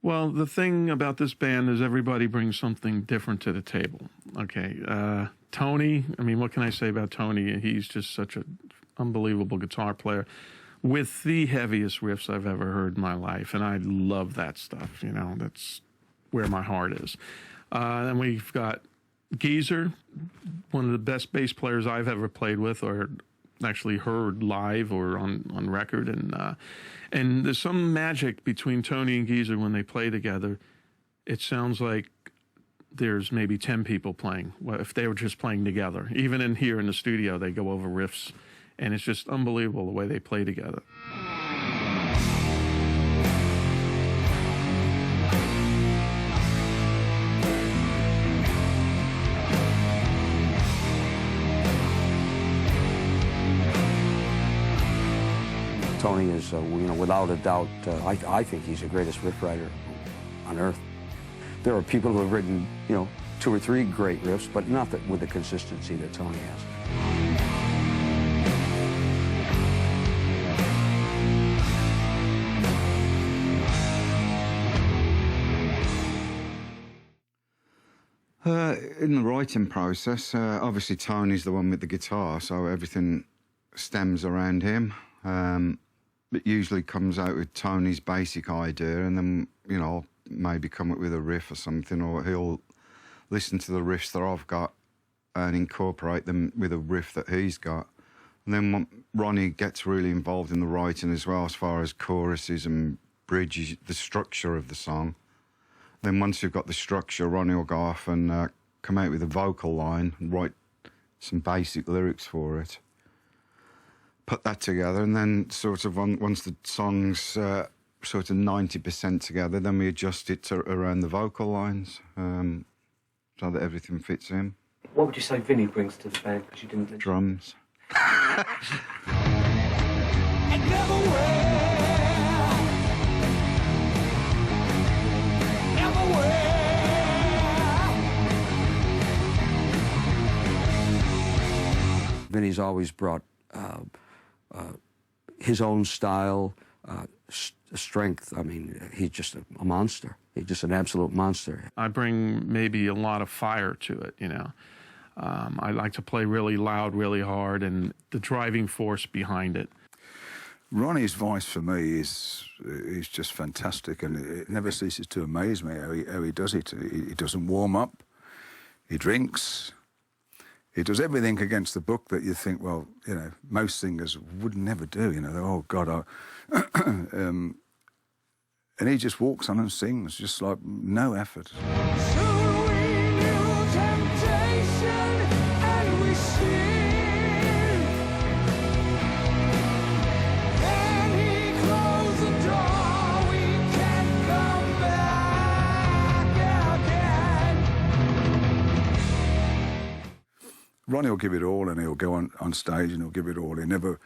Well, the thing about this band is everybody brings something different to the table. Okay. Tony, I mean, what can I say about Tony? He's just such an unbelievable guitar player with the heaviest riffs I've ever heard in my life. And I love that stuff. You know, that's where my heart is. And we've got Geezer, one of the best bass players I've ever played with or actually heard live or on record. And there's some magic between Tony and Geezer when they play together. It sounds like there's maybe 10 people playing if they were just playing together. Even in here in the studio, they go over riffs, and it's just unbelievable the way they play together. Tony is, without a doubt, I think he's the greatest riff writer on earth. There are people who have written, 2 or 3 great riffs, but not with the consistency that Tony has. In the writing process, obviously Tony's the one with the guitar, so everything stems around him. It usually comes out with Tony's basic idea, and then, I'll maybe come up with a riff or something, or he'll listen to the riffs that I've got and incorporate them with a riff that he's got. And then Ronnie gets really involved in the writing as well, as far as choruses and bridges, the structure of the song. Then once you've got the structure, Ronnie will go off and come out with a vocal line and write some basic lyrics for it. Put that together, and then sort of once the song's sort of 90% together, then we adjust it around the vocal lines so that everything fits in. What would you say Vinny brings to the band? Because you didn't mention drums. Vinny's always brought his own style, strength. I mean, he's just a monster. He's just an absolute monster. I bring maybe a lot of fire to it, I like to play really loud, really hard, and the driving force behind it. Ronnie's voice for me is just fantastic, and it never ceases to amaze me how he does it. He doesn't warm up, he drinks, he does everything against the book that you think, well, most singers would never do. Oh God, and he just walks on and sings, just like no effort. Ronnie will give it all, and he'll go on stage and he'll give it all. He never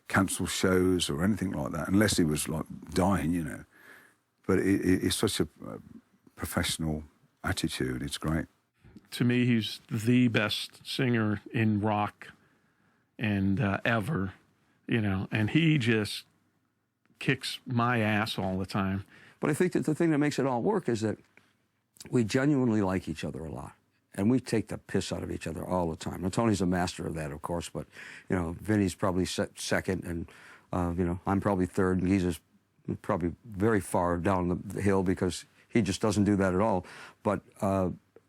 cancels shows or anything like that, unless he was like dying, But it's such a professional attitude. It's great. To me, he's the best singer in rock and ever, and he just kicks my ass all the time. But I think that the thing that makes it all work is that we genuinely like each other a lot. And we take the piss out of each other all the time. Now, Tony's a master of that, of course, but, Vinny's probably second, and, I'm probably third, and he's probably very far down the hill because he just doesn't do that at all. But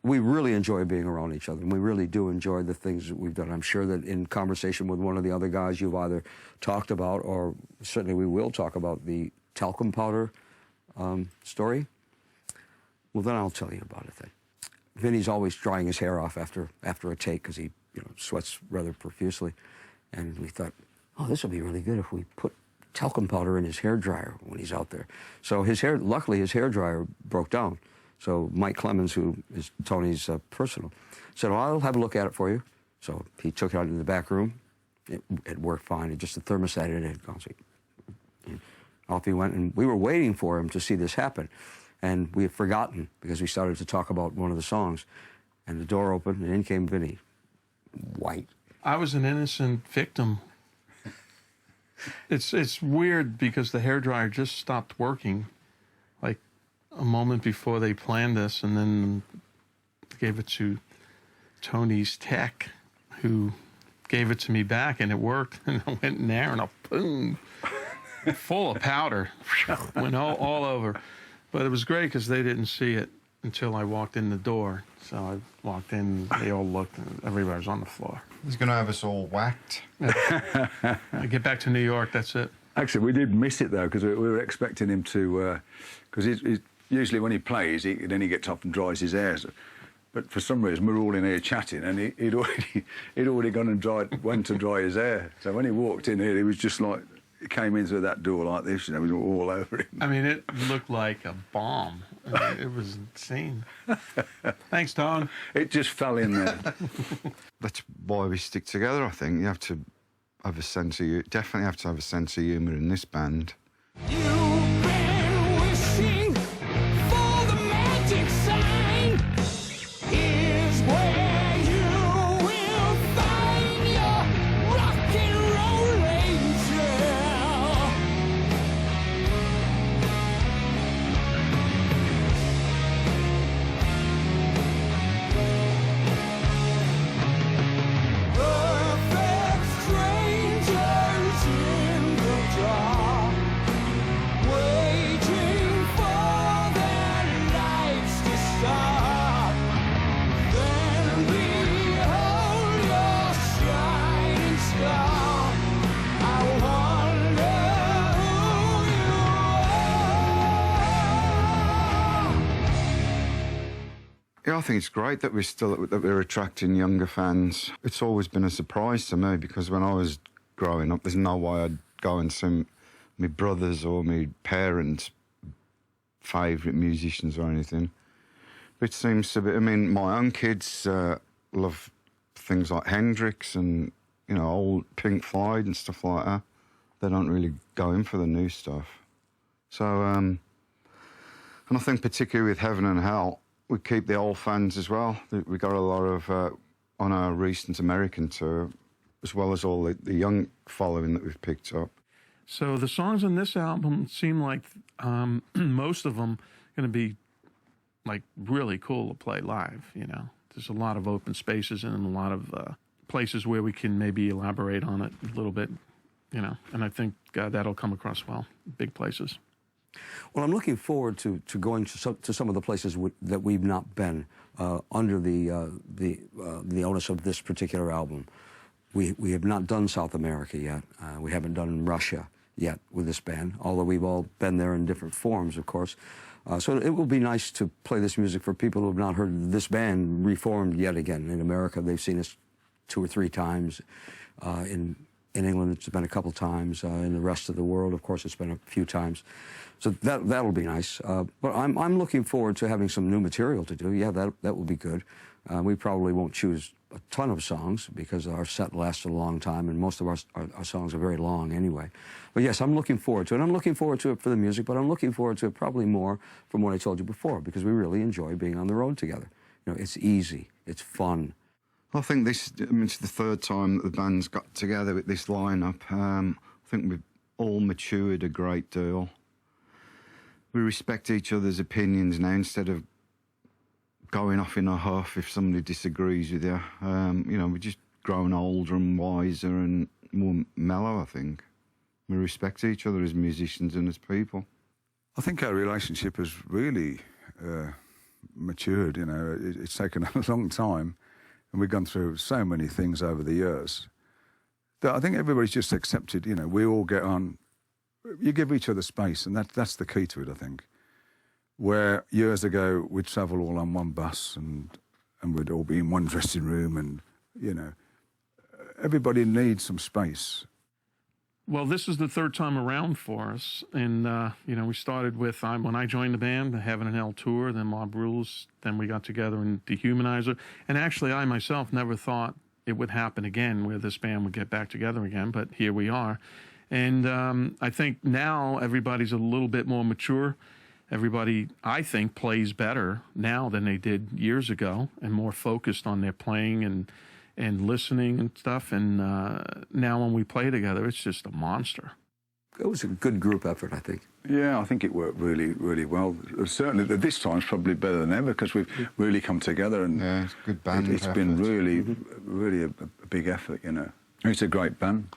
we really enjoy being around each other, and we really do enjoy the things that we've done. I'm sure that in conversation with one of the other guys, you've either talked about, or certainly we will talk about, the talcum powder story. Well, then I'll tell you about it then. Vinny's always drying his hair off after a take because he sweats rather profusely. And we thought, oh, this would be really good if we put talcum powder in his hair dryer when he's out there. So luckily his hair dryer broke down. So Mike Clemens, who is Tony's personal, said, well, I'll have a look at it for you. So he took it out into the back room. It worked fine. It just the thermostat in it had gone. So off he went, and we were waiting for him to see this happen. And we had forgotten because we started to talk about one of the songs. And the door opened, and in came Vinny, white. I was an innocent victim. It's weird because the hairdryer just stopped working, like a moment before they planned this, and then gave it to Tony's tech, who gave it to me back, and it worked. And I went in there, and boom, full of powder, went all over. But it was great because they didn't see it until I walked in the door. So I walked in, they all looked, and everybody was on the floor. He's going to have us all whacked. I get back to New York, that's it. Actually, we did miss it, though, because we were expecting him to... Because usually when he plays, then he gets up and dries his hair. But for some reason, we were all in here chatting, and he'd already gone and went to dry his hair. So when he walked in here, he was just like... He came in through that door like this, you know, it was all over him. I mean, it looked like a bomb. I mean, it was insane. Thanks, Tom. It just fell in there. That's why we stick together, I think. You have to have a sense of... Definitely have to have a sense of humour in this band. You've been wishing for the magic sign. Here's where you will find your rock and roll angel. Perfect strangers in the dark, waiting for their lights to stop. Then behold your shining star. I wonder who you are. Yeah, I think it's great that we're attracting younger fans. It's always been a surprise to me because when I was growing up, there's no way I'd go and see my brothers or my parents' favourite musicians or anything. It seems to be. I mean, my own kids love things like Hendrix and old Pink Floyd and stuff like that. They don't really go in for the new stuff. So, and I think particularly with Heaven and Hell, we keep the old fans as well. We got a lot of, on our recent American tour, as well as all the young following that we've picked up. So the songs on this album seem like most of them going to be like really cool to play live. There's a lot of open spaces and a lot of places where we can maybe elaborate on it a little bit. And I think that'll come across well. Big places. Well, I'm looking forward to going to some of the places that we've not been under the onus of this particular album. We have not done South America yet. We haven't done Russia yet with this band, although we've all been there in different forms, of course. So it will be nice to play this music for people who have not heard this band reformed yet again. In America, they've seen us 2 or 3 times. In England, it's been a couple times. In the rest of the world, of course, it's been a few times. So that'll be nice. But I'm looking forward to having some new material to do. Yeah, that will be good. We probably won't choose a ton of songs because our set lasts a long time, and most of our songs are very long anyway. But yes, I'm looking forward to it. I'm looking forward to it for the music, but I'm looking forward to it probably more from what I told you before, because we really enjoy being on the road together. It's easy. It's fun. I think it's the 3rd time that the band's got together with this lineup. I think we've all matured a great deal. We respect each other's opinions now instead of going off in a huff if somebody disagrees with you. We're just grown older and wiser and more mellow, I think. We respect each other as musicians and as people. I think our relationship has really matured, It's taken a long time, and we've gone through so many things over the years that I think everybody's just accepted, we all get on. You give each other space, and that's the key to it, I think. Where years ago we'd travel all on one bus and we'd all be in one dressing room, and everybody needs some space. Well, this is the 3rd time around for us, and we started with when I joined the band, the Heaven and Hell tour, then Mob Rules, then we got together in Dehumanizer, and actually I myself never thought it would happen again, where this band would get back together again, but here we are. And I think now everybody's a little bit more mature. Everybody, I think, plays better now than they did years ago, and more focused on their playing and listening and stuff. And now when we play together, it's just a monster. a good group effort, I think. Yeah, I think it worked really, really well. Certainly, this time's probably better than ever because we've really come together, and Yeah, it's a good band it's been effort. really, really a big effort. You know, it's a great band.